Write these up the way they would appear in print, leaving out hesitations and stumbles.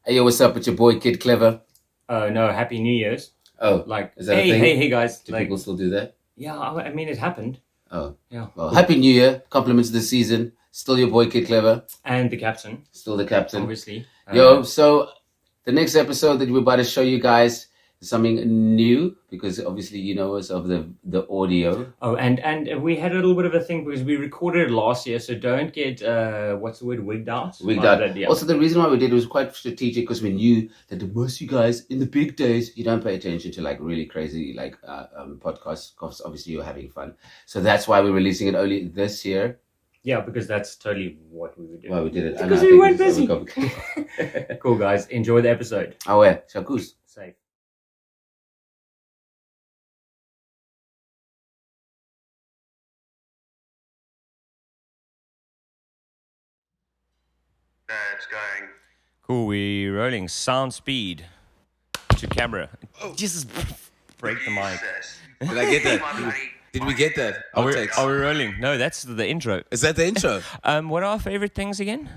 Hey, yo, what's up? It's your boy Kid Clever. Oh no! Happy New Year's! Oh, Like, is that a thing? hey, guys! Do people still do that? Yeah, I mean, it happened. Oh, yeah. Well, Happy New Year! Compliments of the season. Still your boy Kid Clever. And the captain. Still the captain. Obviously. So the next episode that we're about to show you guys is something new because obviously you know us of the audio. Oh, and we had a little bit of a thing because we recorded it last year, so don't get what's the word, wigged out. Wigged out. Yeah. Also, the reason why we did it was quite strategic because we knew that the most of you guys in the big days, you don't pay attention to like really crazy like podcasts because obviously you're having fun. So that's why we're releasing it only this year. Yeah, because that's totally what we were doing. Why we did it. Because we weren't busy. Cool, guys. Enjoy the episode. Ah ouais, Shakus. Safe. That's going. Cool, we rolling. Sound speed to camera. Oh. Jesus, break the mic. Did I get that? Did we get that? Are we rolling? No, that's the intro. Is that the intro? What are our favorite things again?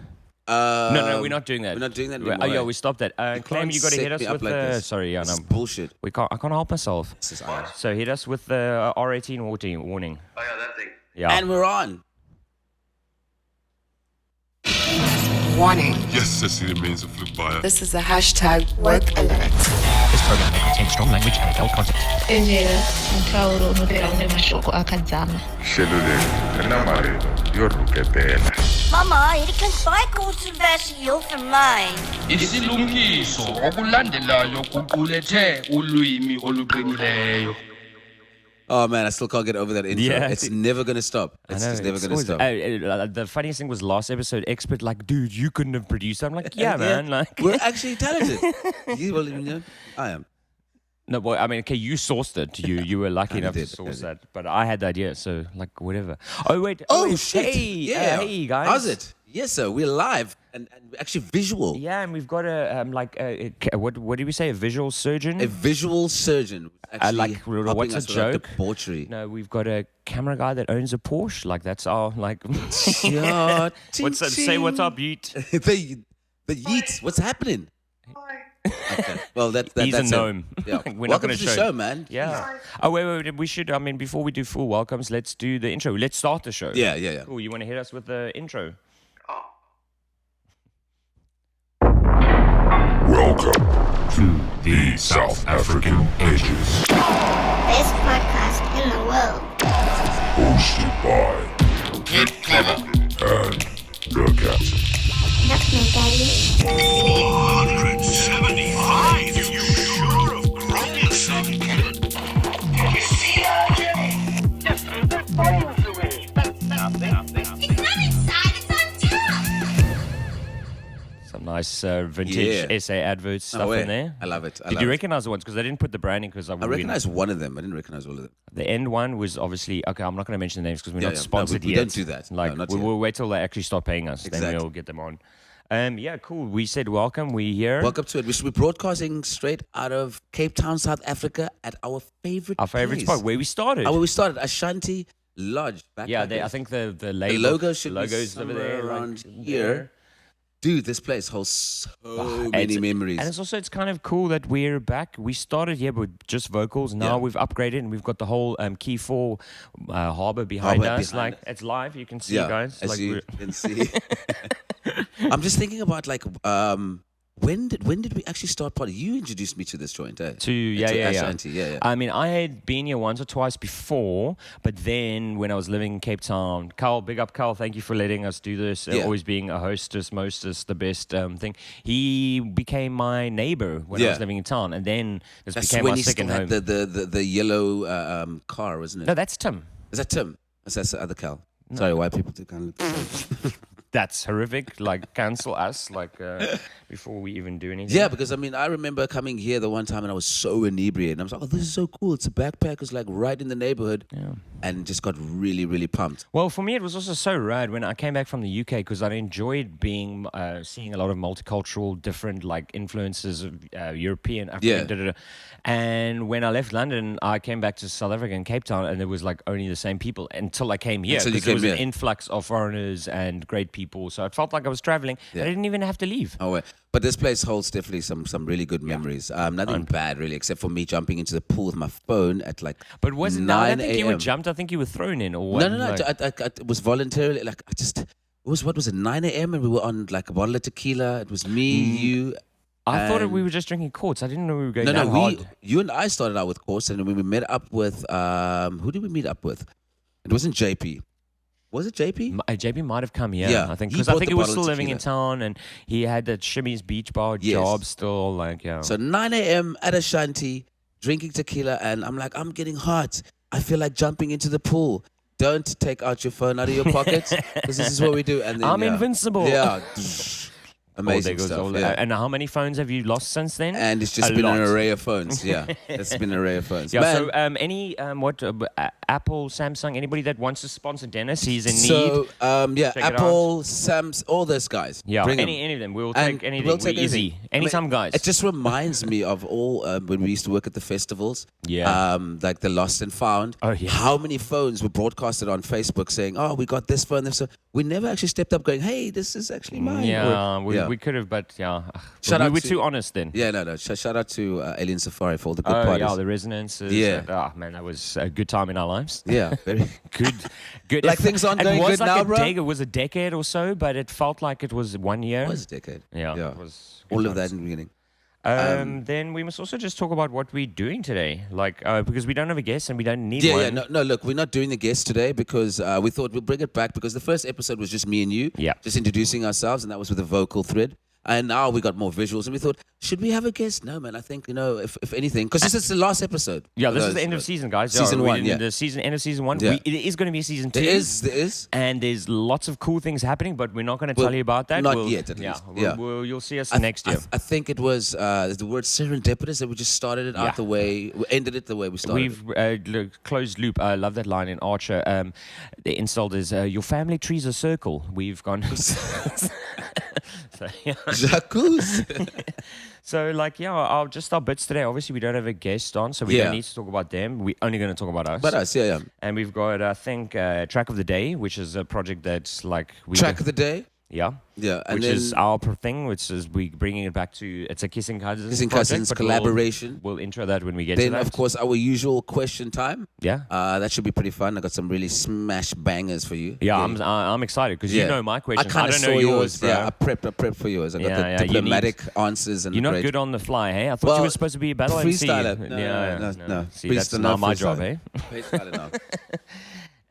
No, we're not doing that. We're not doing that anymore. Oh yeah, we stopped that. Clem, you got to hit us with the. Sorry, yeah, this no. is bullshit. I can't help myself. This is So hit us with the R18 warning. Oh yeah, that thing. Yeah. And we're on. Warning. Yes, Ceci remains a flip buyer. This is a hashtag work alert. This program may contain strong language and adult content. Indlela umthawulo unobela unemashoko akadzama. Shenanigans, enamarelo, yorukepela. Mama, hierdie klink baie kontroversieel vir my. Isilungiso okulandelayo kuqulethe ulwimi oluqinileyo. Oh man, I still can't get over that intro. Yeah. It's never gonna stop. It's just never gonna stop. The funniest thing was last episode, expert like, dude, you couldn't have produced it. I'm like, yeah, man. Like, we're actually talented. I am. No, boy. I mean, okay, you sourced it. You were lucky enough to did, source that, but I had the idea, so like whatever. Oh wait. Oh wait, shit! Hey, hey guys. How's it? Yes, sir. We're live and actually visual. Yeah, and we've got a what did we say? A visual surgeon. A visual surgeon. Actually like what's a us with joke? Debauchery. No, we've got a camera guy that owns a Porsche. Like that's our like. Yeah. What's that? Say what's up, Yeet. the Yeet. What's happening? Okay. Well, that's He's that's a gnome. Yeah. We're not Welcome going to the show, man. Yeah. Oh wait. We should. I mean, before we do full welcomes, let's do the intro. Let's start the show. Yeah. Cool. You want to hit us with the intro? Welcome to the South African Ages. Best podcast in the world. Hosted by Kid Clever. and the Captain. That's my daddy. 475? You sure have grown yourself, kid? Did you see that? Just threw the bones away. It's not inside, it's on top. Some nice vintage SA adverts stuff in there. I love it. Did you recognize the ones? Because I didn't put the branding because I recognized one of them. I didn't recognize all of them. The end one was obviously okay. I'm not going to mention the names because we're not sponsored we yet. don't do that. Like no, we'll wait till they actually start paying us. Exactly. Then we'll get them on. Yeah, cool. We said welcome. We here. Welcome to it. We should be broadcasting straight out of Cape Town, South Africa, at our favorite favorite spot where we started. Where we started, Ashanti Lodge. I think the the logo should logo's be over there, around like, here. Dude, this place holds so many memories. And it's kind of cool that we're back. We started here with just vocals. Now we've upgraded and we've got the whole Key 4 harbor behind us. It's live. You can see, guys. As you can see. I'm just thinking about when did we actually start partying? You introduced me to this joint, eh? To Ashanti, yeah. I mean, I had been here once or twice before, but then when I was living in Cape Town, Carl, big up Carl, thank you for letting us do this. Always being a hostess, mostess, the best thing. He became my neighbor when I was living in town, and then this became my second home. The yellow car, wasn't it? No, that's Tim. Is that Tim? That's the other Cal. No. Sorry, white people do kind of. That's horrific. Like, cancel us, before we even do anything. Yeah, because I mean, I remember coming here the one time and I was so inebriated. And I was like, oh, this is so cool. It's a backpack. It's like right in the neighborhood. Yeah. and just got really, really pumped. Well, for me, it was also so rad when I came back from the UK because I enjoyed seeing a lot of multicultural, different like influences of European, African, And when I left London, I came back to South Africa and Cape Town, and there was like only the same people until I came here. Because there was an influx of foreigners and great people, so it felt like I was traveling. I didn't even have to leave. Oh, wait. But this place holds definitely some really good memories. Nothing bad really, except for me jumping into the pool with my phone at like. But was it? 9 No, I don't think you a.m. were jumped. I think you were thrown in, or what? No. It was voluntarily. Like it was 9 a.m. and we were on like a bottle of tequila. It was me, you. I thought we were just drinking quarts. I didn't know we were going that hard. You and I started out with quarts, and then we met up with who did we meet up with? It wasn't JP. Was it JP? JP might have come here, Yeah, I think, he because I bought think the he was bottle still of living in town, and he had that Shimmy's Beach Bar job still, like, yeah. So 9 a.m. at Ashanti, drinking tequila, and I'm like, I'm getting hot. I feel like jumping into the pool. Don't take out your phone out of your pocket, because this is what we do. And then, I'm invincible. Yeah. Amazing stuff. Yeah. And how many phones have you lost since then? And it's just been an array of phones. Yeah, it's been an array of phones. Yeah. Man. So Apple, Samsung, anybody that wants to sponsor Dennis, he's in need. So Apple, Samsung, all those guys. Yeah, Bring any of them. We'll take anything. We'll take easy. Anytime, guys. It just reminds me of all when we used to work at the festivals. Yeah. Like the Lost and Found. Oh yeah. How many phones were broadcasted on Facebook saying, "Oh, we got this phone." So we never actually stepped up, going, "Hey, this is actually mine." Yeah, we could have, but yeah. Shout out we were to- too honest then. Yeah, no. Shout out to Alien Safari for all the good parties. Yeah, the resonances. Yeah. Man, that was a good time in our lives. Yeah, very good. Like things aren't going good now, bro? It was a decade or so, but it felt like it was 1 year. It was a decade. Yeah. Yeah. It was All of that in the beginning. Then we must also just talk about what we're doing today, like because we don't have a guest and we don't need Yeah, one. no. Look, we're not doing the guest today because we thought we'll bring it back because the first episode was just me and you, just introducing ourselves, and that was with a vocal thread. And now we got more visuals, and we thought, should we have a guest? No, man. I think if anything, because this is the last episode. Yeah, this is the end of season, guys. Season 1, yeah. The end of season 1. Yeah. It is going to be season 2. There is. And there's lots of cool things happening, but we're not going to tell you about that. Not yet, at least. Yeah. You'll see us next year. I think it was the word serendipitous that we just started it out the way, we ended it the way we started. We've closed loop. I love that line in Archer. The insult is, your family tree's a circle. We've gone... Jacques. So, our bits today. Obviously, we don't have a guest on, so we don't need to talk about them. We're only going to talk about us. But us, yeah. And we've got, I think, Track of the Day, which is a project that's like... Track of the Day? Yeah. Yeah. And which is our thing, which is we bringing it back to... It's a Kissing Cousins collaboration. We'll intro that when we get to that. Then, of course, our usual question time. Yeah. That should be pretty fun. I got some really smash bangers for you. Yeah, I'm excited because you know my questions. I don't know yours, bro. Yeah, I prepped for yours. I got the diplomatic answers. And you're not good on the fly, hey? I thought you were supposed to be a battle MC. Freestyler. No. See, that's not my job, hey? Freestyler now.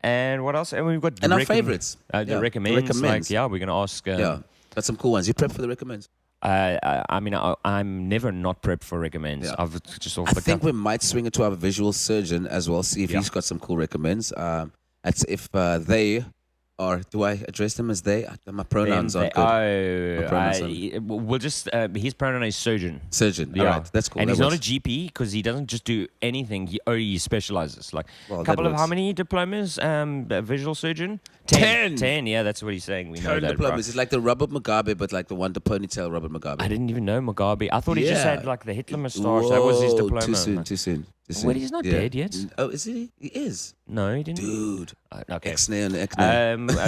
And what else? And we've got our favorites. The recommends. We're going to ask. Got some cool ones. You prep for the recommends? I'm never not prepped for recommends. Yeah. I've just I think we might swing it to our visual surgeon as well. See if he's got some cool recommends. That's if they are. Do I address them as they? My pronouns aren't good. We'll just. His pronoun is surgeon. Surgeon. Yeah. All right. That's cool. And he's not a GP because he doesn't just do anything. He specializes. Like a couple of how many diplomas? Visual surgeon. 10. Yeah, that's what he's saying. We know that. Diplomas. It's like the Robert Mugabe, but like the one, the ponytail Robert Mugabe. I didn't even know Mugabe. I thought he just had like the Hitler moustache. That was his diploma. Too soon. Wait, he's not dead yet. Oh, is he? He is. No, he didn't. Dude. Okay. Ex-nay.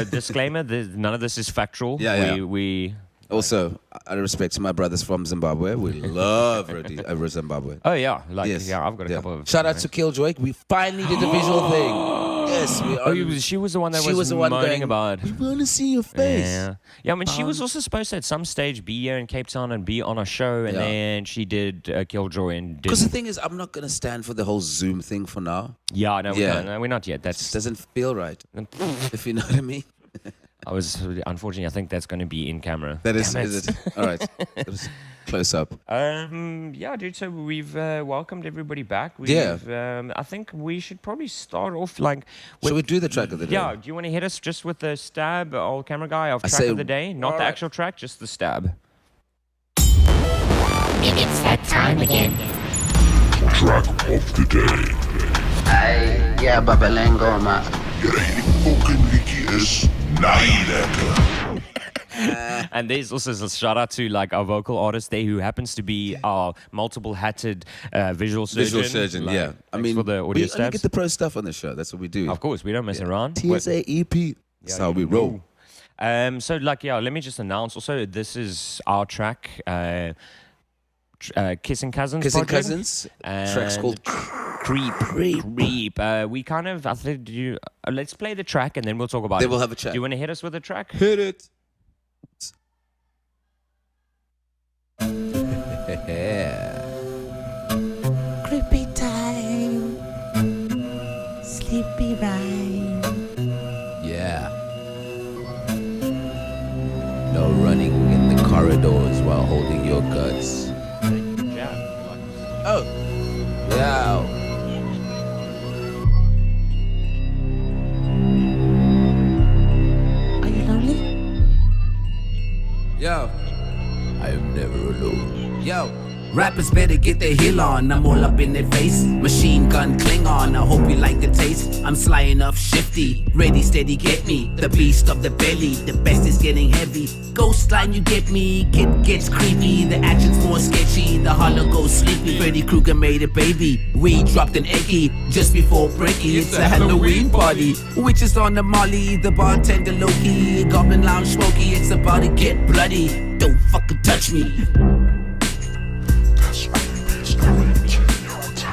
Disclaimer: none of this is factual. Yeah. We also, out of respect to my brothers from Zimbabwe, we love Zimbabwe. Oh yeah, I've got a couple of. Shout out to Killjoy. We finally did the visual thing. Yes, she was the one that was moaning about. We want to see your face. Yeah. I mean, she was also supposed to at some stage be here in Cape Town and be on a show, and then she did Killjoy and. Because the thing is, I'm not gonna stand for the whole Zoom thing for now. Yeah, no, we're not yet. That doesn't feel right. If you know what I mean. Unfortunately, I think that's going to be in camera. That is it? All right. It was close up. Yeah, dude. So we've welcomed everybody back. I think we should probably start off Should we do the track of the day? Yeah. Do you want to hit us just with the stab, old camera guy, of track of the day? Not the actual track, just the stab. It's that time again. Track of the day. Yeah, Babalengoma. Fucking is Nijlekker. And there's also a shout out to like our vocal artist there who happens to be our multiple hatted visual surgeon. Visual surgeon, like, yeah. I thanks mean, for the audio we only stabs. get the pro stuff on the show. That's what we do. Of course, we don't mess around. TSAEP. That's how we roll. So like, yeah, let me just announce also, this is our track, Kissing Cousins. Kissing project. Cousins. And Track's called Creep. We kind of, I think, let's play the track and then we'll talk about it. Then we'll have a chat. Do you want to hit us with the track? Hit it. Creepy time, sleepy rhyme. Yeah. No running in the corridors while holding your guts. Oh. Yeah. Are you lonely? Yo. I am never alone. Yo. Rappers better get their heel on, I'm all up in their face. Machine gun Klingon, I hope you like the taste. I'm sly enough, shifty, ready, steady, get me. The beast of the belly, the best is getting heavy. Ghost line, you get me, kid gets creepy. The action's more sketchy, the hollow goes sleepy. Freddy Krueger made a baby, we dropped an eggy. Just before breaky, it's a Halloween party. Witches on the molly, the bartender Loki. Goblin lounge smoky, it's about to get bloody. Don't fucking touch me.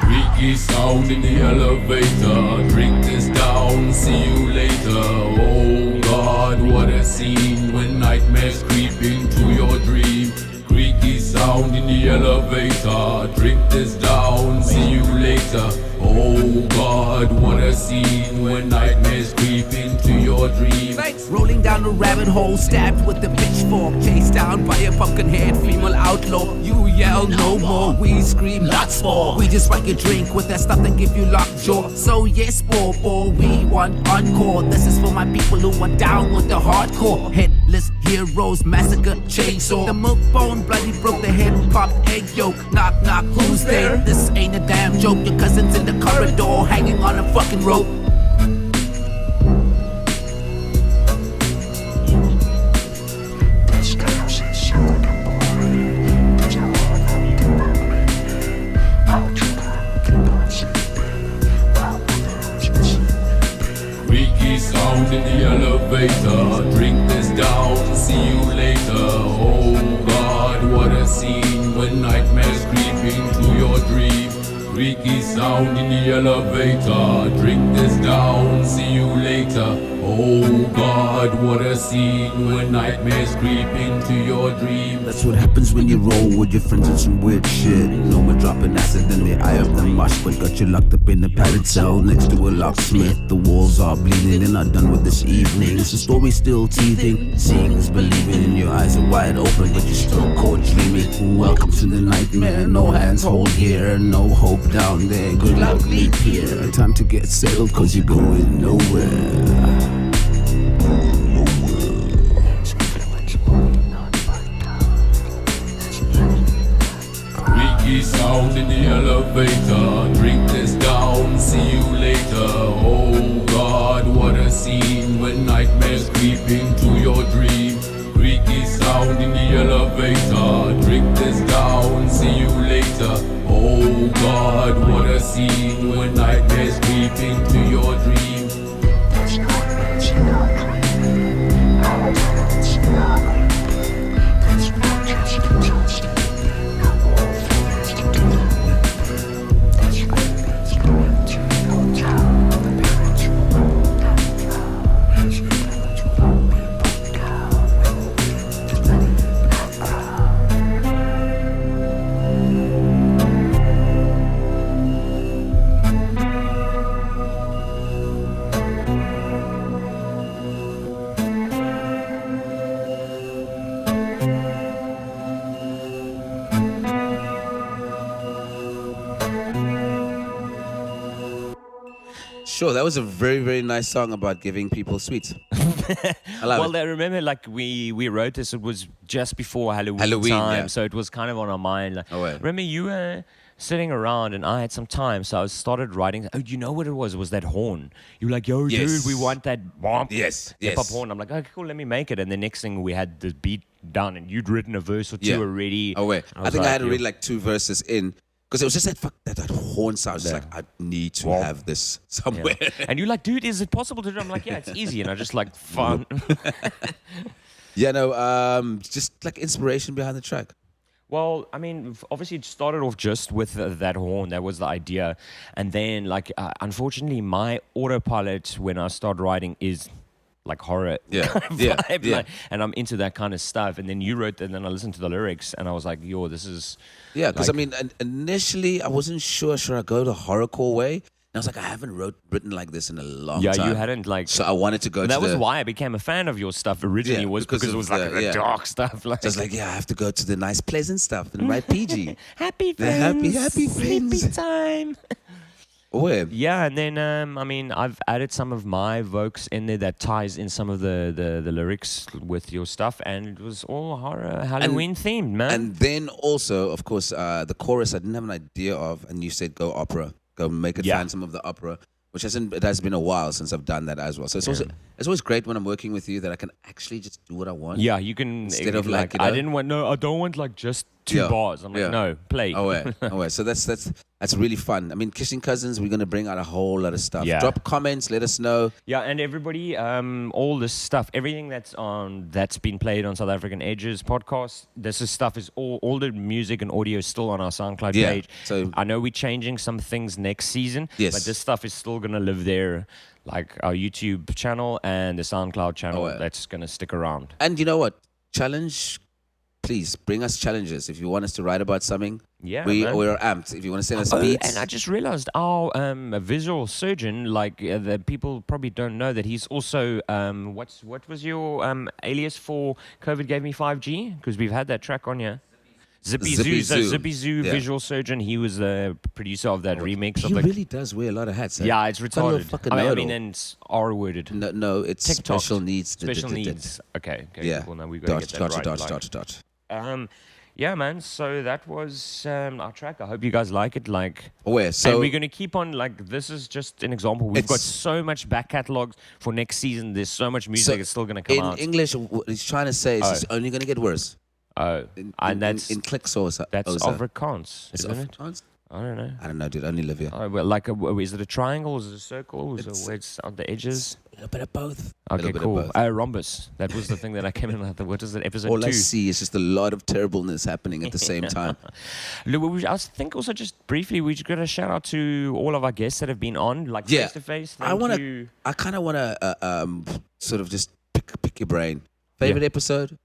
Freaky sound in the elevator. Drink this down, see you later. Oh God, what a scene when nightmares creep into your dream. Creaky sound in the elevator. Drink this down, see you later. Oh God, what a scene when nightmares creep into your dream. Rolling down a rabbit hole, stabbed with a pitchfork. Chased down by a pumpkin-head female outlaw. You yell no more, we scream lots more. We just like a drink with that stuff that give you lockjaw. So yes, boy, we want encore. This is for my people who are down with the hardcore. Headless heroes, massacre, chainsaw. The milk bone bloody broke the head, popped egg yolk. Knock, knock, who's there? This ain't a damn joke. Your cousin's in the corridor, hanging on a fucking rope. Freaky sound in the elevator. Drink this down, see you later. Oh God, what a scene when nightmares creep into your dream. Freaky sound in the elevator. Drink this down, see you later. Oh God, what a scene when nightmares creep into your dream. That's what happens when you roll with your friends and some weird shit. No more dropping acid in the eye of the mosh, but got you locked up in a padded cell next to a locksmith. The walls are bleeding, they're not done with this evening. It's the story still teething. Seeing is believing, and your eyes are wide open, but you're still caught dreaming. Welcome to the nightmare. No hands hold here, no hope down there. Good luck, leap here. Time to get settled, cause you're going nowhere. Freaky sound in the elevator. Drink this down, see you later. Oh God, what a scene when nightmares creep into your dream. Freaky sound in the elevator. Drink this down, see you later. Oh God, what a scene when nightmares creep into your dream. Sure, that was a very, very nice song about giving people sweets. I love it. I remember like we wrote this, it was just before Halloween Halloween, time, yeah. so it was kind of on our mind. Like, Oh, yeah. remember you sitting around, and I had some time, so I started writing. Oh, you know what it was? It was that horn. You were like, yo, dude, we want that hip-hop horn. I'm like, okay, cool, let me make it. And the next thing, we had the beat done, and you'd written a verse or two already. Oh, wait. I think like, I had to read like 2 verses in. Because it was just that horn sound. Just like, I need to have this somewhere. Yeah. And you're like, dude, is it possible to do? I'm like, yeah, it's easy. And I just like, fun. Yeah, no, just like inspiration behind the track. Well, I mean, obviously it started off just with that horn. That was the idea. And then, like, unfortunately, my autopilot when I start writing is like horror. Vibe, like, and I'm into that kind of stuff. And then you wrote, and then I listened to the lyrics, and I was like, yo, this is... Yeah, because, I mean, initially, I wasn't sure, should I go the horrorcore way? And I was like, I haven't written like this in a long time. Yeah, you hadn't like... So I wanted to go to that was why I became a fan of your stuff originally, was because it was like the dark stuff. Like. So I was like, yeah, I have to go to the nice, pleasant stuff and write PG. Happy friends. Happy friends. Sleepy time. Yeah, and then, I mean, I've added some of my vocals in there that ties in some of the lyrics with your stuff, and it was all horror, Halloween themed, man. And then also, of course, the chorus I didn't have an idea of, and you said go opera. Go make it Phantom of the Opera, which it has been a while since I've done that as well. So it's always great when I'm working with you that I can actually just do what I want. Yeah, you can instead of like I don't want like just 2 bars. I'm like, no, play. Oh yeah. So that's really fun. I mean, Kissing Cousins, we're gonna bring out a whole lot of stuff. Yeah. Drop comments, let us know. Yeah, and everybody, all this stuff, everything that's been played on South African Edges podcast, stuff is all the music and audio is still on our SoundCloud page. So I know we're changing some things next season, but this stuff is still gonna live there, like our YouTube channel and the SoundCloud channel. That's gonna stick around. And you know what? Challenge. Please bring us challenges. If you want us to write about something, we're amped. If you want to send us beats. And I just realized our visual surgeon, like the people probably don't know that he's also what was your alias for COVID Gave Me 5G? Because we've had that track on here. Zippy Zoo visual surgeon. He was the producer of that remix. He really does wear a lot of hats. Yeah, it's retarded. I mean, and it's R-worded. No, it's TikTok. special needs. Special needs. Okay. Yeah. Cool. Now we got to get that right. Yeah, man. So that was our track. I hope you guys like it. Like, and we're gonna keep on. Like, this is just an example. We've got so much back catalogs for next season. There's so much music that's still gonna come out. In English, what he's trying to say is it's only gonna get worse. And that's in clicks or that's Afrikaans, isn't it? I don't know, dude. Only live here. Well, like, is it a triangle? Is it a circle? Is it where it's on the edges? A little bit of both. Okay, cool. Rhombus. That was the thing that I came in with. What is it? Episode 2. All I see is just a lot of terribleness happening at the same time. I think also just briefly, we just got a shout out to all of our guests that have been on, like face to face. I kind of want to sort of just pick your brain. Favorite episode?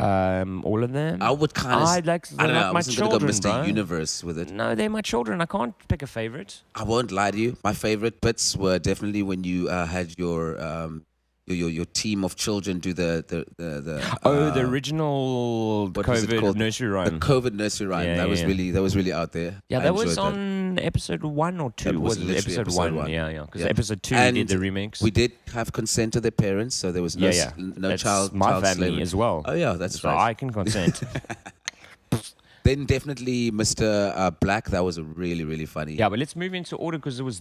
All of them. I would kind of. I don't know. I wasn't going to go Mr. Universe with it. No, they're my children. I can't pick a favorite. I won't lie to you. My favorite bits were definitely when you had your team of children do the original COVID nursery rhyme. The COVID nursery rhyme. Yeah, that was really out there. Yeah, that was on episode 1 or 2. Was it episode 1? Yeah. Because episode 2 we did the remix. We did have consent of their parents, so there was no that's child. My family slavery as well. Oh yeah, that's so right. I can consent. Then definitely Mr. Black. That was a really funny. Yeah, but let's move into order because it was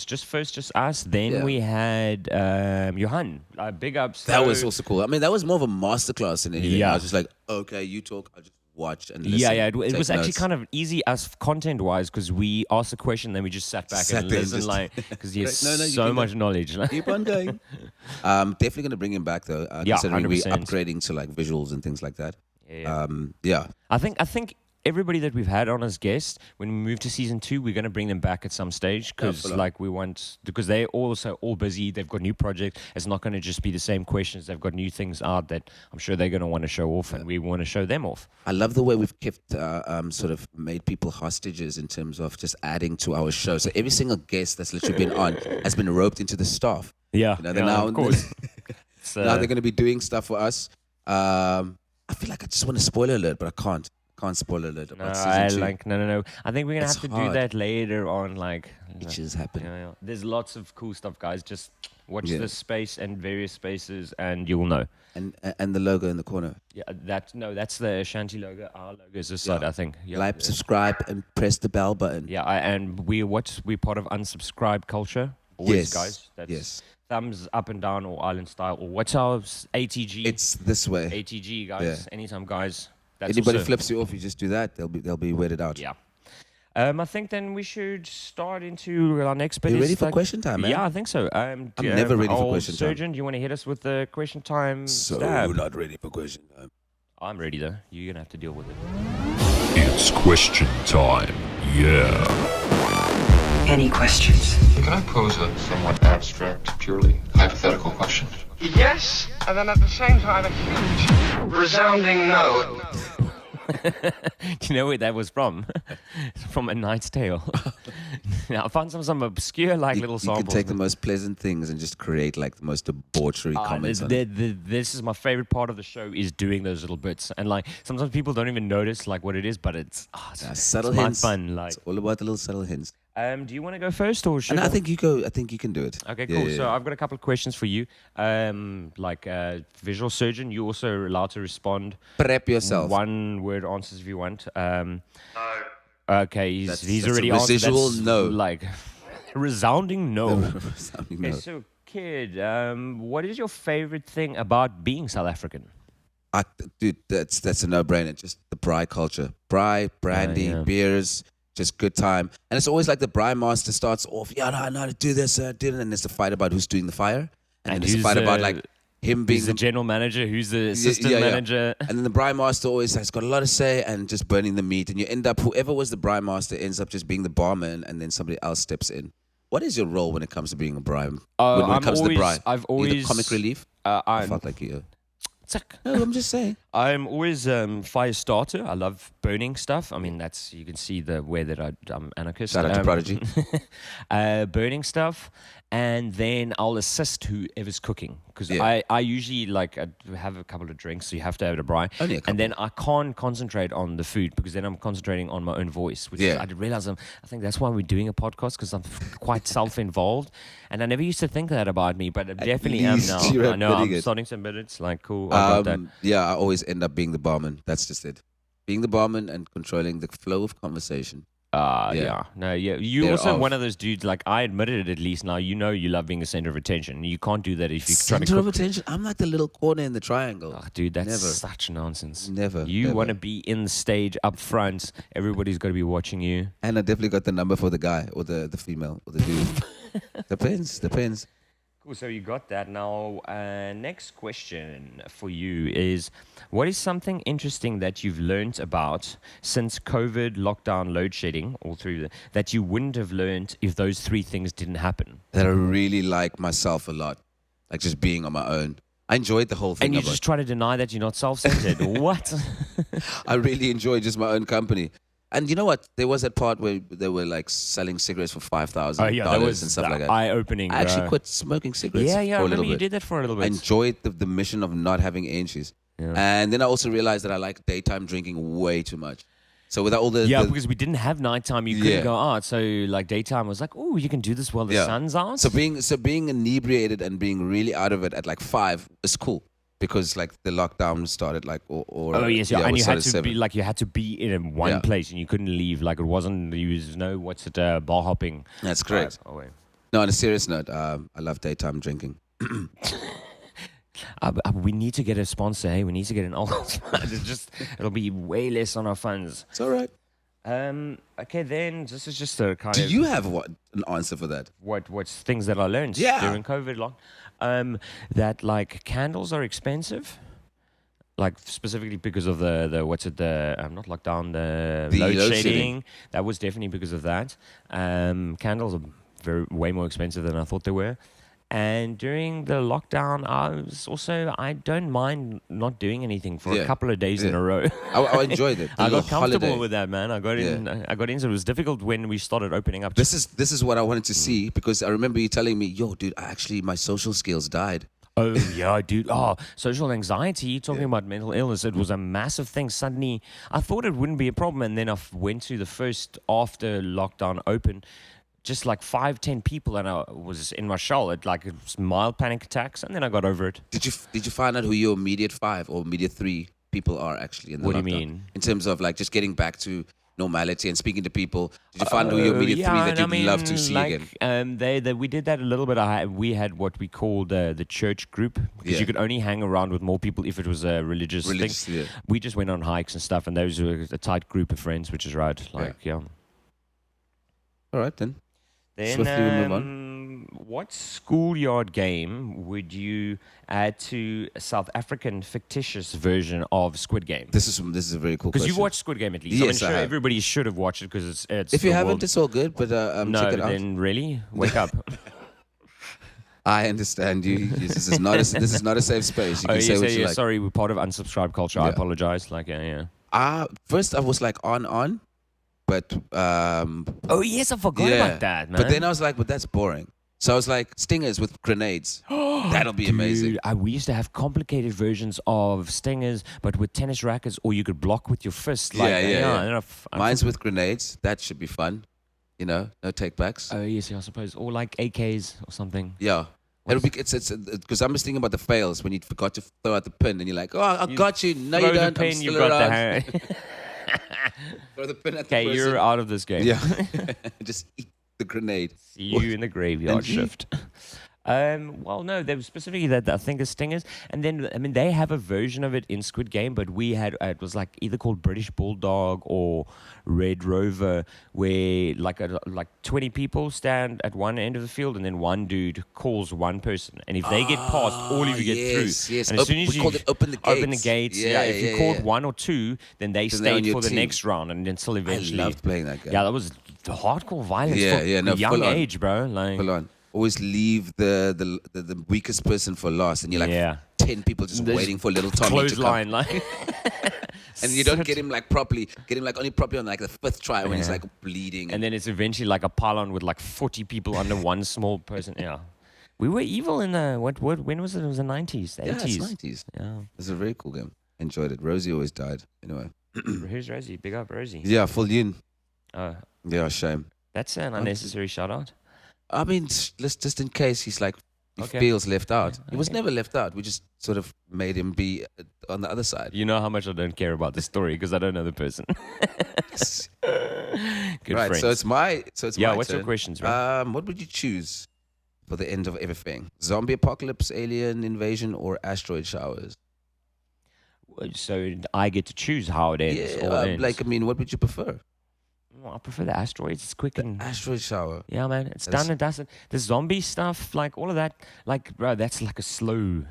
just us. Then we had Johan. Big ups. That was also cool. I mean, that was more of a masterclass in anything. I was just like, okay, you talk, I'll just watch and listen. It was actually kind of easy as content-wise because we asked a question, then we just sat back and listened, because he has so much knowledge. Keep on going. Definitely going to bring him back though, considering 100%. We're upgrading to like visuals and things like that. I think everybody that we've had on as guests, when we move to season 2, we're going to bring them back at some stage because because they're also all busy. They've got new projects. It's not going to just be the same questions. They've got new things out that I'm sure they're going to want to show off, and we want to show them off. I love the way we've kept sort of made people hostages in terms of just adding to our show. So every single guest that's literally been on has been roped into the staff. Yeah, now, of course. Now they're going to be doing stuff for us. I feel like I just want to spoiler alert, but I can't. Can't spoil alert about season 2. No. I think we're gonna have to do that later on. Like, it just happened. There's lots of cool stuff, guys. Just Watch the space and various spaces, and you'll know. And the logo in the corner. Yeah, that's the Ashanti logo. Our logo is this side, I think. Yeah. Like, subscribe, and press the bell button. Yeah, and we're part of unsubscribe culture. Always, guys. Yes. Thumbs up and down, or island style, or what's our ATG? It's this way. ATG, guys. Yeah. Anytime, guys. That's Anybody flips you off, you just do that. They'll be weirded out. Yeah. I think then we should start into our next bit. You ready for question time, man? Yeah, I think so. I'm never ready for question time. Surgeon, do you want to hit us with the question time So stab? not ready for question time. I'm ready, though. You're going to have to deal with it. It's question time. Yeah. Any questions? Can I pose a somewhat abstract, purely hypothetical question? Yes, and then at the same time a huge, resounding no. Do you know where that was from? It's from A Knight's Tale. Now, I found some obscure little samples. You can take the most pleasant things and just create like the most debauchery comments on it. This is my favorite part of the show, is doing those little bits. And sometimes people don't even notice what it is, but it's subtle it's hints. fun. It's all about the little subtle hints. Do you want to go first, or should I think you go? I think you can do it. Okay, cool. So I've got a couple of questions for you. Visual surgeon, you're also allowed to respond. Prep yourself. One word answers if you want. No. Okay, he's already answered. Residual no. Resounding no. Resounding no. Okay, so kid, what is your favorite thing about being South African? Dude, that's a no-brainer. Just the braai culture, braai, brandy, beers. Just good time. And it's always like the braai master starts off, I know how to do this, and then there's a fight about who's doing the fire. And then there's a fight about him being the general manager, who's the assistant manager. And then the braai master always has got a lot to say and just burning the meat. And you end up, whoever was the braai master ends up just being the barman, and then somebody else steps in. What is your role when it comes to being a braai? When it comes to the braai? I've always... You're the comic relief? I felt like you... No, I'm just saying. I'm always fire starter. I love burning stuff. I mean, you can see the way that I'm anarchist. Shout out to Prodigy. Burning stuff, and then I'll assist whoever's cooking, because I usually I have a couple of drinks, so you have to have a braai. Only a couple. And then I can't concentrate on the food, because then I'm concentrating on my own voice, which I realize I think that's why we're doing a podcast, because I'm quite self-involved, and I never used to think that about me, but I definitely am now. I know I'm starting to admit it's cool. I always end up being the barman. That's just it. Being the barman and controlling the flow of conversation. You're also one of those dudes, I admitted it at least now, you love being the center of attention. You can't do that if you try to cook. Center of attention? I'm like the little corner in the triangle. Oh, dude, that's such nonsense. Never. You want to be in the stage up front. Everybody's got to be watching you. And I definitely got the number for the guy or the female or the dude. Depends. Cool, so you got that. Now, next question for you is, what is something interesting that you've learned about since COVID, lockdown, load shedding, all through that you wouldn't have learned if those three things didn't happen? That I really like myself a lot, like just being on my own. I enjoyed the whole thing. And you just try to deny that you're not self-centered. What? I really enjoyed just my own company. And you know what? There was that part where they were selling cigarettes for $5,000 and stuff like that. Eye-opening. I actually quit smoking cigarettes. I remember you did that for a little bit. I enjoyed the mission of not having inches. Yeah. And then I also realized that I like daytime drinking way too much. So without all the because we didn't have nighttime, you couldn't go out. So daytime was you can do this while the sun's out. So being inebriated and being really out of it at 5 is cool. Because the lockdown started and you had to be you had to be in one place and you couldn't leave. It wasn't bar hopping. That's correct. No, on a serious note, I love daytime drinking. We need to get a sponsor. Hey, we need to get an it'll be way less on our funds. It's all right. Okay, then this is just a kind of. Do you have an answer for that? What's things that I learned during COVID lockdown? That candles are expensive, specifically because of the not lockdown, the load shedding. That was definitely because of that. Candles are way more expensive than I thought they were. And during the lockdown, I don't mind not doing anything for a couple of days in a row. I enjoyed it. I got comfortable with that, man. I got in. So it was difficult when we started opening up. This is what I wanted to see, because I remember you telling me, yo, dude, my social skills died. Oh, yeah, dude. Social anxiety, talking about mental illness, it was a massive thing. Suddenly, I thought it wouldn't be a problem. And then I went to the first after lockdown open just like 5-10 people, and I was in my shell. It like it was mild panic attacks, and then I got over it. Did you find out who your immediate 5 or immediate 3 people are actually in the What do lockdown? you mean? In terms of like just getting back to normality and speaking to people, did you find who your immediate 3 that you'd love to see again? We did that a little bit. We had what we called the church group, because you could only hang around with more people if it was a religious thing. Yeah. We just went on hikes and stuff, and those were a tight group of friends, which is right. All right then. Then Swiftly we move on. what schoolyard game would you add to a South African fictitious version of Squid Game? This is a very cool question. Because you watched Squid Game at least. Yes, I'm I sure have. everybody should have watched it, because it's If you the haven't, world. it's all good. But No, check it out. then really wake up. I understand you. This is not a safe space. You can say what you like. Sorry, we're part of unsubscribe culture. I apologize. First I was like on, but oh yes, I forgot about that, man. But then I was like, but that's boring. So I was like, stingers with grenades. That'll be amazing. We used to have complicated versions of stingers, but with tennis rackets, or you could block with your fist. Yeah. Mine's with grenades. That should be fun. No takebacks. Oh yes, I suppose, or like AKs or something. Yeah. It'll be it's because I'm just thinking about the fails when you forgot to throw out the pin and you're like, oh, I got you. No, you don't. Pin, I'm still you got around. Throw the pin at the person. Okay, you're out of this game. Yeah. Just eat the grenade. See you in the graveyard shift. Well, no, there was specifically that I think is stingers, and then they have a version of it in Squid Game, but we had it was like either called British Bulldog or Red Rover, where like 20 people stand at one end of the field, and then one dude calls one person, and if they get past, all of you get through. Yes. And as soon as you open the gates. If you called one or two, then they Then they're on stayed your for the team. next round, and until eventually. I loved playing that game. Yeah, that was the hardcore violence for a young full on. age, bro. Like, Full on. Always leave the weakest person for last, and you're like 10 people just waiting for little Tommy to come. Like. And you don't get him like properly, get him like only properly on like the 5th try when he's like bleeding. And then it's eventually like a pylon with like 40 people under one small person. Yeah. We were evil in the, when was it? It was the 90s, the 80s. Yeah, it's 90s. Yeah. It was a very cool game. Enjoyed it. Rosie always died. Anyway. Who's Rosie? Big up Rosie. Yeah, full yin. Oh. Yeah, shame. That's an unnecessary shout out. I mean, just in case he's like, he feels left out. He was never left out. We just sort of made him be on the other side. You know how much I don't care about the story because I don't know the person. Good right, friends. so it's my what's turn. your questions, bro? What would you choose for the end of everything? Zombie apocalypse, alien invasion, or asteroid showers? So I get to choose how it ends. Yeah, what would you prefer? Well, I prefer the asteroids. It's quick and asteroid shower. Yeah, man, it's done and dusted. The zombie stuff, like all of that, like bro, that's like a slow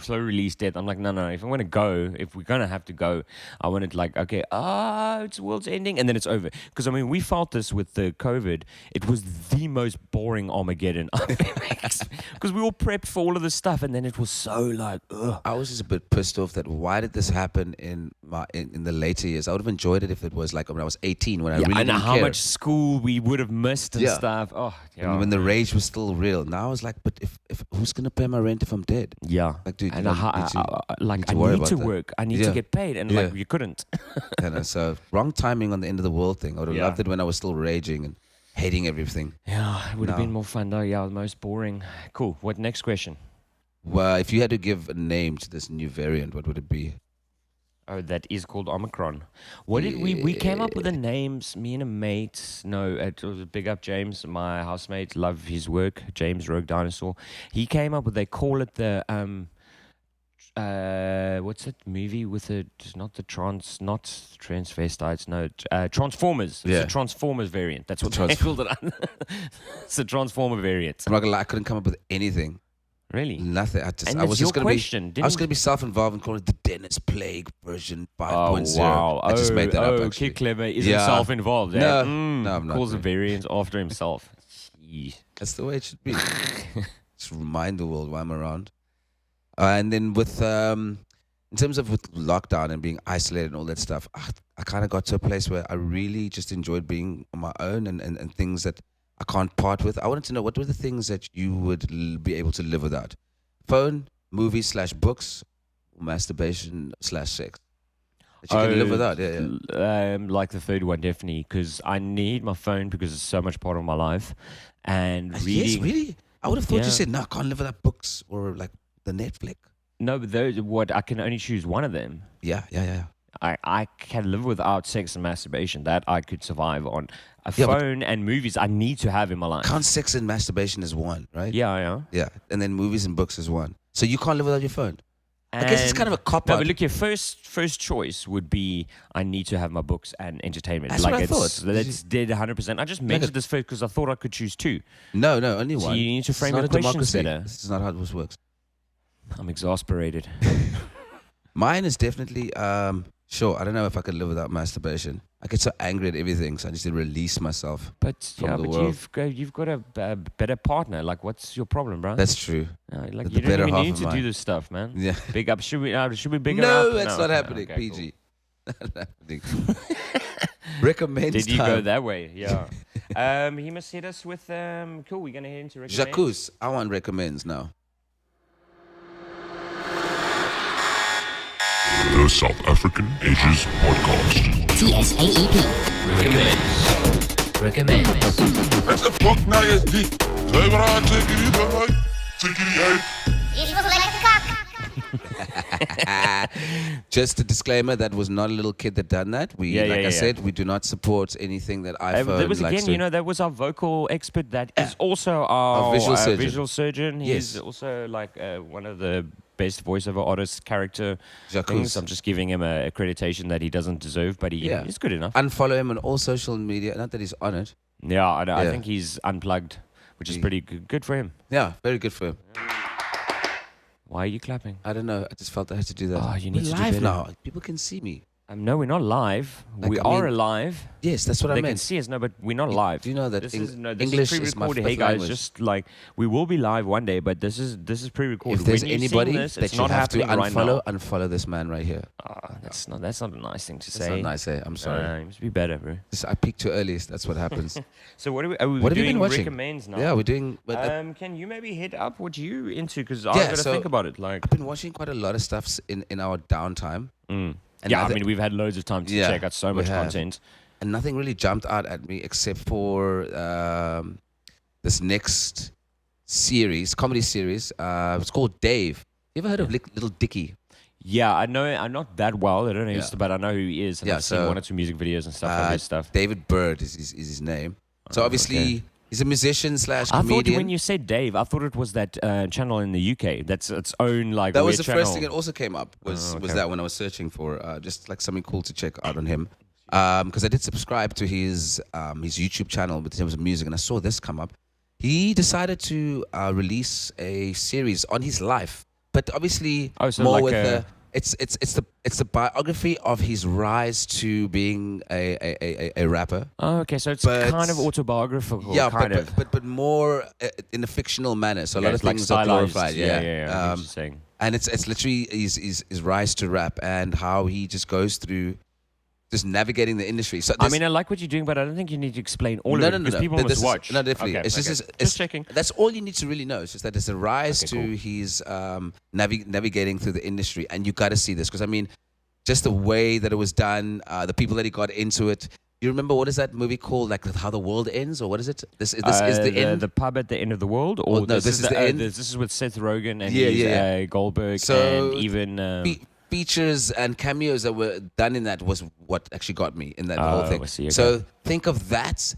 release death. I'm like, no. If we're gonna have to go, I want it like, okay, it's world's ending, and then it's over. Because I mean, we felt this with the COVID. It was the most boring Armageddon because we all prepped for all of this stuff, and then it was so like, ugh. I was just a bit pissed off that why did this happen in the later years? I would have enjoyed it if it was like when I was 18, when I really didn't care. How much school we would have missed and stuff. Oh, yeah. And when the rage was still real. Now I was like, but if who's gonna pay my rent if I'm dead? Yeah, like dude, and I need to work. I need to get paid, and like you couldn't. So wrong timing on the end of the world thing. I would have loved it when I was still raging and hating everything. Yeah, it would have been more fun though. Yeah, the most boring. Cool. What next question? Well, if you had to give a name to this new variant, what would it be? Oh, that is called Omicron. What did we came up with the names, me and a mate. No, it was a big up James, my housemate, love his work, James Rogue Dinosaur. He came up with, they call it the what's that movie with not transvestites, no, Transformers. Yeah. It's a Transformers variant. That's what they called it. It's a Transformer variant. I'm not gonna lie, I couldn't come up with anything. Really? Nothing. I was just going to be self-involved and call it the Dennis Plague version 5.0. Oh, wow. I just made that up, actually. Kid Clever isn't self-involved. No, no, I'm not. Calls a variant after himself. Jeez. That's the way it should be. Just remind the world why I'm around. And then with, in terms of with lockdown and being isolated and all that stuff, I kind of got to a place where I really just enjoyed being on my own and things that I can't part with. I wanted to know, what were the things that you would be able to live without? Phone, movies / books, masturbation / sex. that you can live without. Yeah. Like the third one, definitely, because I need my phone because it's so much part of my life. And reading. Yes, really? I would have thought you said, no, I can't live without books or like the Netflix. No, but I can only choose one of them. Yeah. I can live without sex and masturbation. That I could survive on. A phone and movies I need to have in my life. Count sex and masturbation as one, right? Yeah. Yeah, and then movies and books as one. So you can't live without your phone. I guess it's kind of a cop-out. No, but look, your first choice would be I need to have my books and entertainment. That's what I thought. That's dead 100%. I just mentioned this first because I thought I could choose two. No, only one. So you need to frame your questions better. This is not how this works. I'm exasperated. Mine is definitely, sure, I don't know if I could live without masturbation. I get so angry at everything, so I just need to release myself from the world. You've got a better partner. Like, what's your problem, bro? That's true. Like, you don't even need to do this stuff, man. Yeah. Big up. Should we big up? No, that's not happening, okay, PG. Cool. Not happening. Recommends Did you time. go that way? Yeah. He must hit us with, cool, we're going to head into recommends. Jacques, I want recommends now. The South African Ages Podcast. TSAEP. Recommends. That's a book now, yes, D. Take it out. It was like a cock. Just a disclaimer, that was not a little kid that done that. I said, we do not support anything that iPhone There was likes again, that was our vocal expert that is also our visual surgeon. He's also like one of the best voiceover artist character things. I'm just giving him a accreditation that he doesn't deserve, but he's good enough. Unfollow him on all social media. Not that he's on it. Yeah, I think he's unplugged, which is pretty good for him. Yeah, very good for him. Why are you clapping? I don't know. I just felt I had to do that. Oh, you need to do live better. now. People can see me. No, we're not live. We are alive. Yes, that's what I meant. They can see us, but we're not live. Do you know that this English is is my pre-recorded? fifth Hey guys, language. just like we will be live one day, but this is pre-recorded. If there's when anybody that you have to unfollow, unfollow this man right here. That's not a nice thing to say. That's not nice, eh? I'm sorry. You must be better, bro. I peaked too early. That's what happens. So what are we have you been watching? Recommends now? Yeah, we're doing. Can you maybe hit up what you into? Because I've got to think about it. Like I've been watching quite a lot of stuff in our downtime. I mean, we've had loads of time to check out so much content. And nothing really jumped out at me except for this next comedy series. It's called Dave. You ever heard of Little Dicky? Yeah, I know. I'm not that well. I don't know, but I know who he is. And I've seen one or two music videos and stuff like this stuff. David Bird is his name. So obviously... He's a musician / comedian. I thought when you said Dave, I thought it was that channel in the UK. That's its own like. That was the channel. first thing that also came up. Was that when I was searching for just like something cool to check out on him, because I did subscribe to his YouTube channel in terms of music, and I saw this come up. He decided to release a series on his life, but obviously more like with it's the biography of his rise to being a rapper. Oh, okay, so it's kind of autobiographical. Yeah, kind but more in a fictional manner. So a lot of things are glorified. Yeah. And it's literally his rise to rap and how he just goes through just navigating the industry. So I mean, I like what you're doing, but I don't think you need to explain all of it because people must watch. No, definitely. Okay, it's just checking. That's all you need to really know. It's just that it's a rise to his navigating through the industry, and you got to see this because I mean, just the way that it was done, the people that he got into it. You remember what is that movie called? Like How the World Ends, or what is it? This is the end. The pub at the end of the world, or no? This is the end. This is with Seth Rogen and Goldberg, and even. Features and cameos that were done in that was what actually got me in that whole thing. I see, okay. So think of that.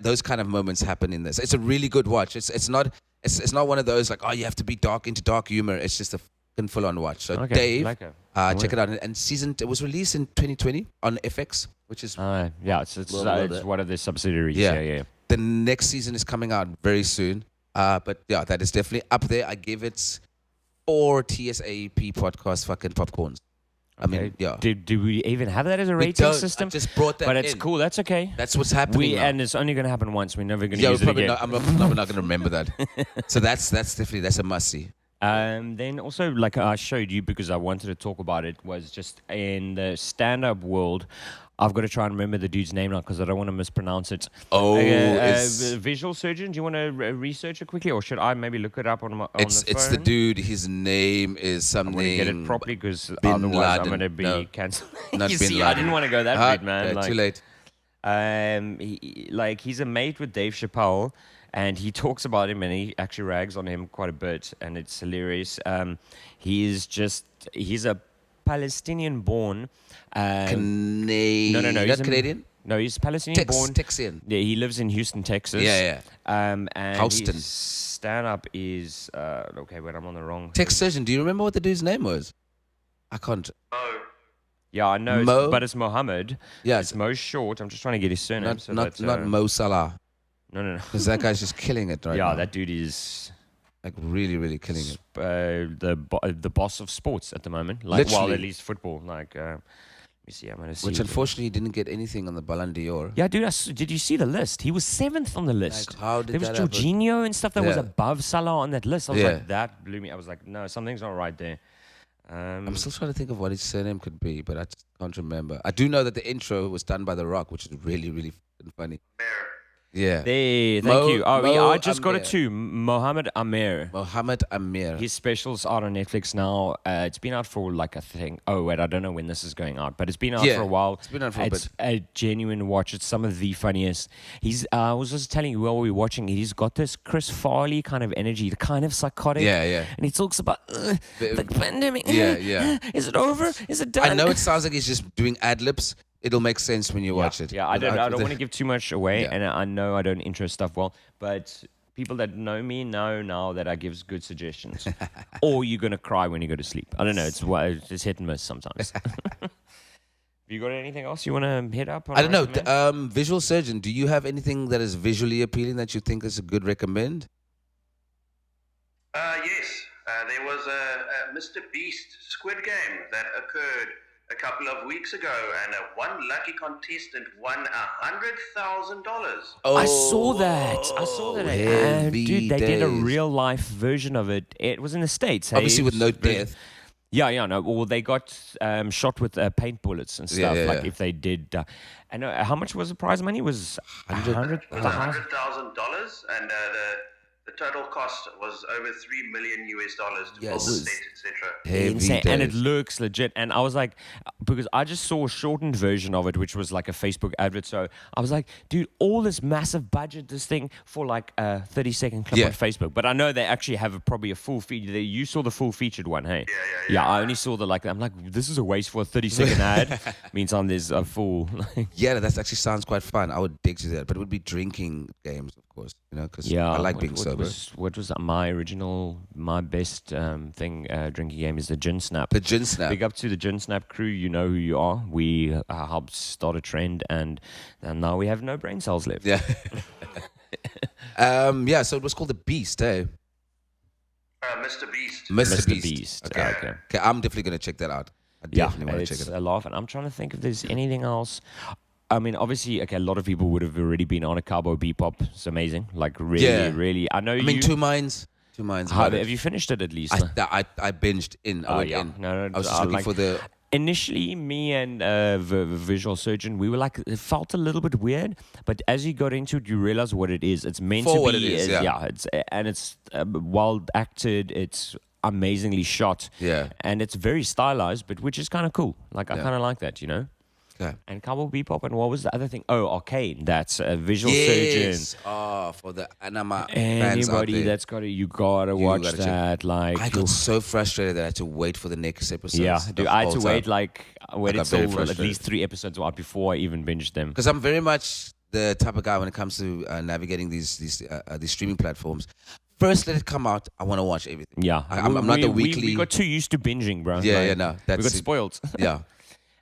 Those kind of moments happen in this. It's a really good watch. It's not one of those like you have to be into dark humor. It's just a fucking full on watch. So Dave, check it out. And it was released in 2020 on FX, which is it's one of the subsidiaries. Yeah. The next season is coming out very soon. But yeah, that is definitely up there. I give it 4 TSAEP podcast fucking popcorns. I mean, yeah. Do we even have that as a rating system? I just brought that But it's in. cool. That's okay. That's what's happening now. And it's only going to happen once. We're never going to use it again. I'm not going to remember that. So that's definitely a must-see. Then also, like I showed you because I wanted to talk about it, was just in the stand-up world. I've got to try and remember the dude's name now because I don't want to mispronounce it. Visual surgeon. Do you want to research it quickly, or should I maybe look it up on the phone? It's the dude. His name is something. I'm going to get it properly because otherwise I'm going to be cancelled. You see, I didn't want to go that route, man. Too late. He's a mate with Dave Chappelle, and he talks about him, and he actually rags on him quite a bit, and it's hilarious. He's a Palestinian-born. No. He's Canadian? No, he's Palestinian-born. Texian. Yeah, he lives in Houston, Texas. Yeah. And Houston. his stand-up is okay. Wait, I'm on the wrong. Tex Surgeon. Do you remember what the dude's name was? I can't. Yeah, I know, but it's Mohammed. Yeah, it's Mo Short. I'm just trying to get his surname. Not Mo Salah. No. Because that guy's just killing it right now. Yeah, that dude is like really, really killing it. The boss of sports at the moment. Like, literally. well, at least football. Like, let me see. I'm gonna see. Which unfortunately didn't get anything on the Ballon d'Or. Yeah, dude. Did you see the list? He was 7th on the list. Like, how did there was that happen? Jorginho and stuff that was above Salah on that list. I was Yeah. like, that blew me. I was like, no, something's not right there. I'm still trying to think of what his surname could be, but I just can't remember. I do know that the intro was done by The Rock, which is really, really funny. Yeah. Thank you. I just got it too. Mohammed Amir. His special's out on Netflix now. It's been out for like a thing. Oh, wait, I don't know when this is going out, but it's been out for a while. It's been out for a bit. It's a genuine watch. It's some of the funniest. I was just telling you while we were watching, he's got this Chris Farley kind of energy, the kind of psychotic. Yeah. And he talks about the pandemic. Yeah. Is it over? Is it done? I know it sounds like he's just doing ad-libs. It'll make sense when you watch it. Yeah, I don't want to give too much away, and I know I don't intro stuff well, but people that know me know now that I give good suggestions. Or you're going to cry when you go to sleep. I don't know. It's hit and miss sometimes. Have you got anything else you want to hit up? I don't know. Visual surgeon, do you have anything that is visually appealing that you think is a good recommend? Yes. There was a Mr. Beast Squid Game that occurred a couple of weeks ago, and one lucky contestant won $100,000. Oh, I saw that. Dude, they did a real life version of it. It was in the States. Obviously, with no death. Yeah, no. Well, they got shot with paint bullets and stuff. Yeah. If they did. I know. How much was the prize money? It was $100,000, and the total cost was over $3 million to build the set, etc. Insane. And it looks legit. And I was like, because I just saw a shortened version of it, which was like a Facebook advert. So I was like, dude, all this massive budget, this thing for like a 30-second clip on Facebook. But I know they actually have probably a full feature. You saw the full featured one, hey? Yeah, I only saw I'm like, this is a waste for a 30-second ad. Meantime, there's a full. Yeah, that actually sounds quite fun. I would dig to that. But it would be drinking games, of course, because I like being sober. What was my best thing drinking game is the Gin Snap. The Gin Snap. Big up to the Gin Snap crew. You know who you are. We helped start a trend, and now we have no brain cells left. Yeah. So it was called The Beast, eh? Mr. Beast. Mr. Beast. Okay. I'm definitely going to check that out. I definitely want to check it out. It's a laugh, and I'm trying to think if there's anything else. I mean, obviously, a lot of people would have already been on a Cowboy Bebop. It's amazing. Like, really. I mean, Two Minds. Have you finished it at least? I binged in. I went in. No, I was just looking for the... Initially, me and Visual Surgeon, we were like, it felt a little bit weird, but as you got into it, you realize what it is. It's meant to be. What it is, it's well acted. It's amazingly shot. Yeah. And it's very stylized, but which is kind of cool. Like, I kind of like that, you know? Okay. And Cowboy Bebop, and what was the other thing? Oh, Arcane. That's a Visual Surgeon. Oh, for the anime Anybody that's got it, you gotta watch that. Like, I got so frustrated that I had to wait for the next episode. Yeah, dude, I had to wait until at least 3 episodes out before I even binged them. Because I'm very much the type of guy when it comes to navigating these streaming platforms. First, let it come out. I want to watch everything. Yeah, I'm not the weekly. We got too used to binging, bro. Yeah, no, we got spoiled. Yeah.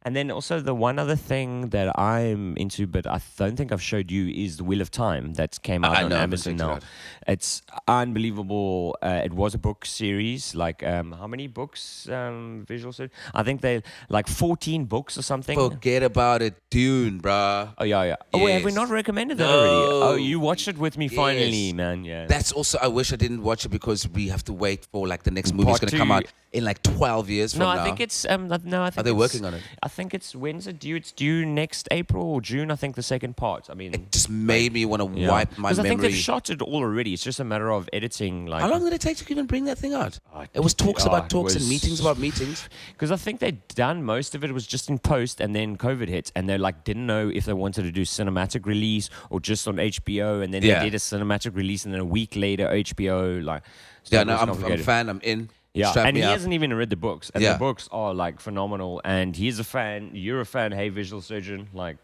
And then also the one other thing that I'm into, but I don't think I've showed you, is The Wheel of Time that came out on Amazon now. It's unbelievable. It was a book series. Like how many books? Visual series? I think they like 14 books or something. Forget about it, Dune, bruh. Oh yeah. Oh, wait, have we not recommended that already? Oh, you watched it with me finally, man. Yeah. That's also. I wish I didn't watch it because we have to wait for like the next movie is going to come out in like 12 years from now. I think it's. I think. Are they working on it? I think it's. When's it due? It's due next April or June. I think the second part. I mean, it just made me want to wipe my memory. Because I think they've shot it all already. It's just a matter of editing. Like, how long did it take to even bring that thing out? It was talks about talks and meetings about meetings. Because I think they'd done most of it was just in post, and then COVID hit, and they like didn't know if they wanted to do cinematic release or just on HBO, and then they did a cinematic release, and then a week later HBO like. So I'm a fan. I'm in. Yeah, and he hasn't even read the books, and the books are like phenomenal. And he's a fan. You're a fan. Hey, visual surgeon, like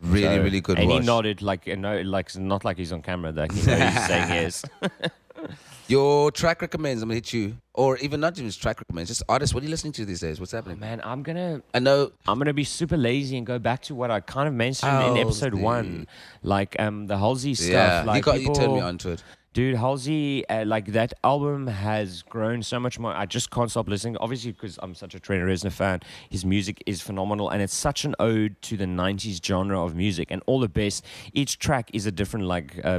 really good. And watch. he nodded like not like he's on camera. Like you know, he's saying yes. Your track recommends. I'm gonna hit you, or even not even track recommends. Just artists. What are you listening to these days? What's happening? Oh, man, I'm gonna be super lazy and go back to what I kind of mentioned in episode 1, like the Halsey stuff. Yeah, like you turned me onto it. Dude, Halsey, like that album has grown so much more. I just can't stop listening. Obviously, because I'm such a Trent Reznor fan, his music is phenomenal, and it's such an ode to the '90s genre of music, and all the best. Each track is a different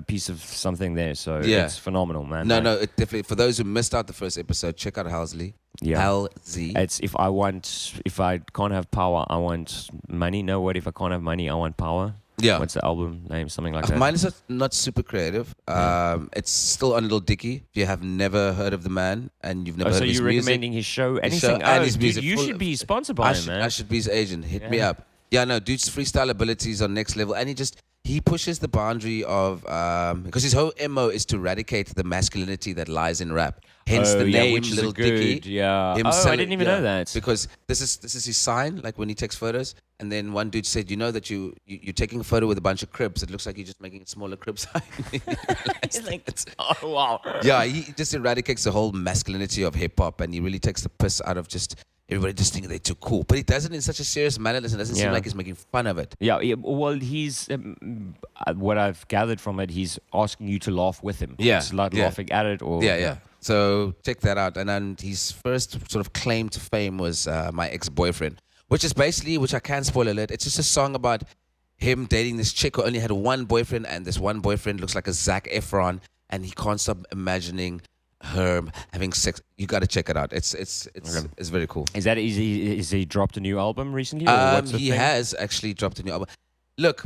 piece of something there, so it's phenomenal, man. No, it definitely. For those who missed out the first episode, check out Halsey. Yeah. Halsey. It's if I can't have power, I want money. No, what if I can't have money, I want power. Yeah. What's the album name? Something like that. Mine is not super creative. It's still on Little Dicky. If you have never heard of the man and you've never heard of his music. So you're recommending his show? Anything? And his music. Dude, you should be sponsored by him, man. I should be his agent. Hit me up. Yeah, no, dude's freestyle abilities are next level. And he pushes the boundary of, because his whole MO is to eradicate the masculinity that lies in rap. Hence the name Little Dicky. Yeah. I didn't even know that. Because this is his sign, like when he takes photos. And then one dude said, you know that you're taking a photo with a bunch of cribs. It looks like you're just making a smaller crib sign. Oh, wow. Yeah, he just eradicates the whole masculinity of hip-hop. And he really takes the piss out of just everybody just thinking they're too cool. But he does it in such a serious manner. It doesn't seem like he's making fun of it. Yeah, well, he's, what I've gathered from it, he's asking you to laugh with him. Yeah. It's like laughing at it. Or Yeah. So check that out. And then his first sort of claim to fame was My Ex-Boyfriend, which is basically, which I can't spoil alert, it's just a song about him dating this chick who only had one boyfriend, and this one boyfriend looks like a Zac Efron, and he can't stop imagining her having sex. You got to check it out. It's very cool. Is he dropped a new album recently? He has actually dropped a new album. Look,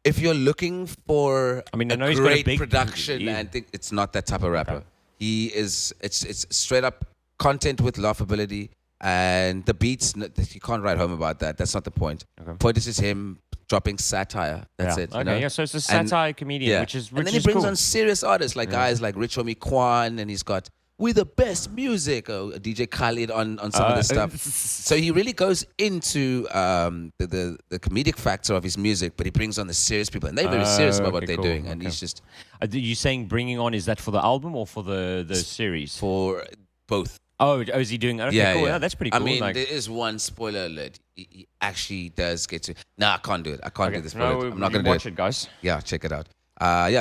if you're looking for I know a he's got a great big production, I think it's not that type of rapper. Okay. He is. It's straight up content with laughability. And the beats, you can't write home about that. That's not the point. Okay. The point is just him dropping satire. That's it. Okay, you know? so it's a satire comedian, which is and then he brings on serious artists like guys like Rich Homie Quan, and he's got "We the Best Music," DJ Khaled on some of the stuff. So he really goes into the comedic factor of his music, but he brings on the serious people, and they're very serious about what they're doing. And he's just. Are you saying bringing on, is that for the album or for the series? For both. Oh, is he doing? Okay, yeah, cool. Yeah. Yeah, that's pretty cool. I mean, there is one spoiler alert. He actually does get to. Nah, I can't do it. I can't do this. No, I'm not going to watch it, guys. Yeah, check it out.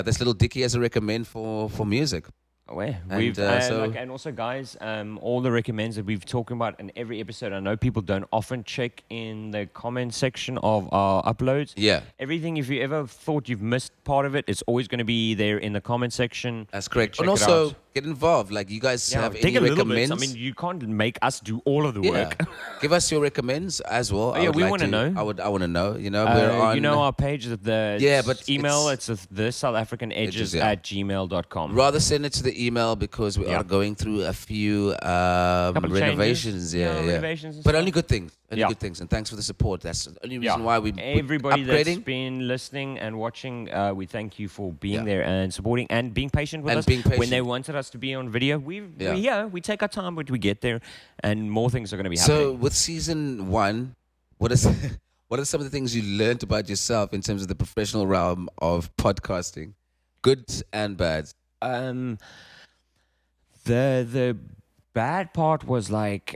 This Little Dicky as a recommend for music. Oh, yeah. And also, guys, all the recommends that we've talked about in every episode, I know people don't often check in the comment section of our uploads. Yeah. Everything, if you ever thought you've missed part of it, it's always going to be there in the comment section. That's correct. And also, get involved. Like, you guys have any recommends? I mean, you can't make us do all of the work. Give us your recommends as well. We want to know. I want to know. You know, we're on. Our page, but email, it's the South African Edges at gmail.com. Rather send it to the email because we are going through a few renovations. Renovations. But only good things. Good things. And thanks for the support. That's the only reason why we everybody upgrading. That's been listening and watching, we thank you for being there and supporting and being patient with us. When they wanted us to be on video, we take our time, but we get there, and more things are going to be happening. So with season 1, what are some of the things you learned about yourself in terms of the professional realm of podcasting, good and bad? The bad part was like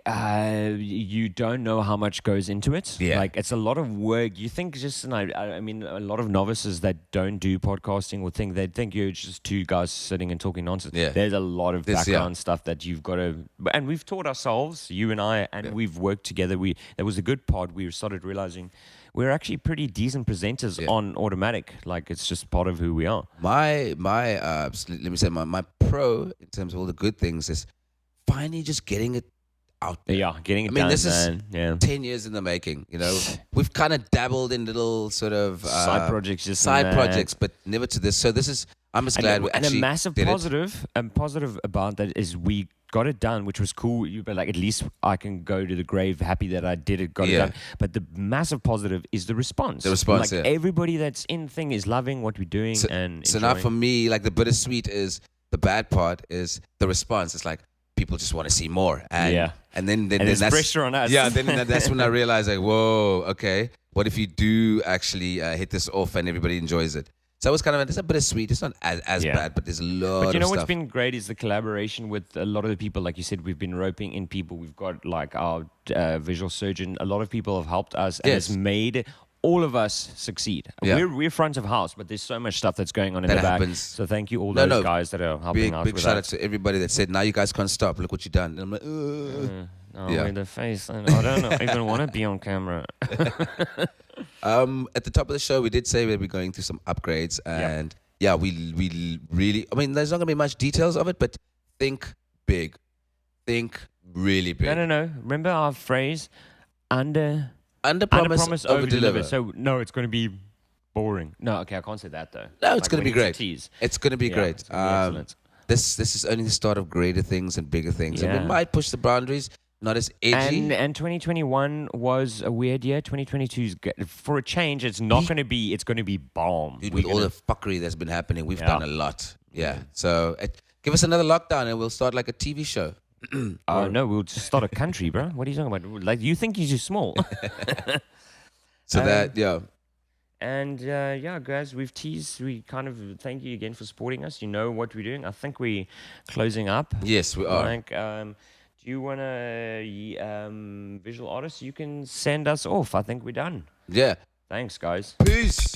you don't know how much goes into it. Yeah. Like it's a lot of work. You think just, and I mean, a lot of novices that don't do podcasting would think they'd think you're just two guys sitting and talking nonsense. Yeah. There's a lot of background stuff that you've got to, and we've taught ourselves, you and I, and we've worked together. That was a good pod. We started realizing we're actually pretty decent presenters on automatic. Like it's just part of who we are. My let me say my pro in terms of all the good things is finally just getting it out there. Yeah, getting it done. I mean, this is man. 10 years in the making. You know, we've kind of dabbled in little sort of side projects, but never to this. So this is. I'm just glad we actually and a massive did positive about that is we got it done, which was cool. But like at least I can go to the grave happy that I did it, got it done. But the massive positive is the response. Like everybody that's in thing is loving what we're doing so now for me, like the bittersweet is the bad part is the response. It's like people just want to see more, and then there's that's pressure on us. Yeah, then that's when I realized like, whoa, okay, what if you do actually hit this off and everybody enjoys it? So it's kind of, it's a bittersweet. It's not as bad, but there's a lot of stuff. But you know what's been great is the collaboration with a lot of the people. Like you said, we've been roping in people. We've got like our visual surgeon. A lot of people have helped us and it's made all of us succeed. Yeah. We're front of house, but there's so much stuff that's going on in the back. So thank you all those guys that are helping out with that. Big shout out to everybody that said, now you guys can't stop. Look what you've done. And I'm like, with the face. I don't even want to be on camera. At the top of the show, we did say that we're going through some upgrades, and we really. I mean, there's not gonna be much details of it, but think big, think really big. No. Remember our phrase, under promise, over deliver. So no, it's going to be boring. No, okay, I can't say that though. No, it's going to be great. Tease. It's going to be great. It's gonna be excellent. This is only the start of greater things and bigger things, and we might push the boundaries. Not as edgy. And 2021 was a weird year. 2022 is good. For a change, it's not going to be. It's going to be bomb. Dude, with all the fuckery that's been happening, we've done a lot. Yeah. So give us another lockdown, and we'll start like a TV show. No, we'll just start a country, bro. What are you talking about? Like you think you're just small. And guys, we've teased. We kind of thank you again for supporting us. You know what we're doing. I think we're closing up. Yes, we are. Like, do you want to visual artists? You can send us off. I think we're done. Yeah. Thanks, guys. Peace.